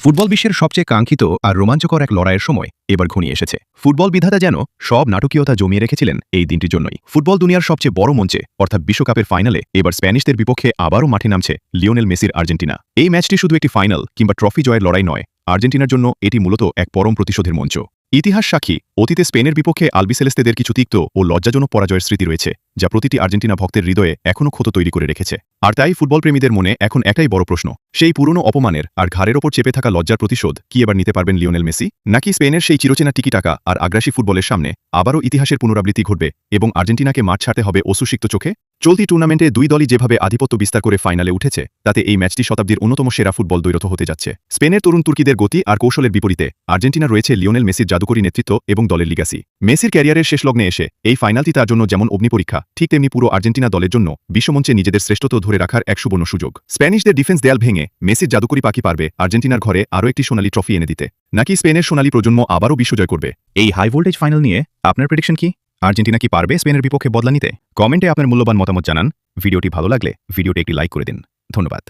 Football বিশ্বের সবচেয়ে কাঙ্ক্ষিত আর রোমাঞ্চকর এক লড়াইয়ের সময় এবার ঘনিয়ে এসেছে। ফুটবল বিধাতা যেন সব নাটকীয়তা জমিয়ে রেখেছিলেন এই দিনটির জন্যই। ফুটবল দুনিয়ার সবচেয়ে বড় মঞ্চে অর্থাৎ বিশ্বকাপের ফাইনালে এবার স্প্যানিশদের বিপক্ষে আবারও মাঠে নামছে লিওনেল মেসির আর্জেন্টিনা। এই ম্যাচটি শুধু একটি ফাইনাল কিংবা ট্রফি জয়ের লড়াই নয়, আর্জেন্টিনার জন্য এটি মূলত এক পরম প্রতিশোধের মঞ্চ। ইতিহাস সাক্ষী, অতীতে স্পেনের বিপক্ষে আলবিসেলেস্তেদের কিছু তিক্ত ও লজ্জাজনক পরাজয়ের স্মৃতি রয়েছে, যা প্রতিটি আর্জেন্টিনা ভক্তের হৃদয়ে এখনও ক্ষত তৈরি করে রেখেছে। আর তাই ফুটবল প্রেমীদের মনে এখন একটাই বড় প্রশ্ন, সেই পুরনো অপমানের আর ঘাড়ের ওপর চেপে থাকা লজ্জার প্রতিশোধ কি এবার নিতে পারবেন লিওনেল মেসি, নাকি স্পেনের সেই চিরচেনা টিকিটাকা আর আগ্রাসী ফুটবলের সামনে আবারও ইতিহাসের পুনরাবৃত্তি ঘটবে এবং আর্জেন্টিনাকে মাঠ ছাড়তে হবে অশ্রুসিক্ত চোখে? চলতি টুর্নামেন্টে দুই দলই যেভাবে আধিপত্য বিস্তার করে ফাইনালে উঠেছে, তাতে এই ম্যাচটি শতাব্দীর অন্যতম সেরা ফুটবল দ্বৈরথ হতে যাচ্ছে। স্পেনের তরুণ তুর্কিদের গতি আর কৌশলের বিপরীতে আর্জেন্টিনা রয়েছে লিওনেল মেসির জাদুকরী নেতৃত্ব এবং দলের লিগাসি। মেসির ক্যারিয়ারের শেষ লগ্নে এসে এই ফাইনালটি তার জন্য যেমন অগ্নিপরীক্ষা, ঠিক তেমনি পুরো আর্জেন্টিনা দলের জন্য বিশ্বমঞ্চে নিজেদের শ্রেষ্ঠত্ব ধরে রাখার এক সুবর্ণ সুযোগ। স্প্যানিশদের ডিফেন্স দেয়াল ভেঙে মেসির জাদুকরী পাখি পারবে আর্জেন্টিনার ঘরে আরও একটি সোনালী ট্রফি এনে দিতে, নাকি স্পেনের সোনালী প্রজন্ম আবারও বিশ্বজয় করবে? এই হাই ভোল্টেজ ফাইনাল নিয়ে আপনার প্রেডিকশন কি? আর্জেন্টিনা কি পারবে স্পেনের বিপক্ষে বদলা নিতে? কমেন্টে আপনার মূল্যবান মতামত জানান। ভিডিওটি ভালো লাগলে ভিডিওটি একটি লাইক করে দিন। ধন্যবাদ।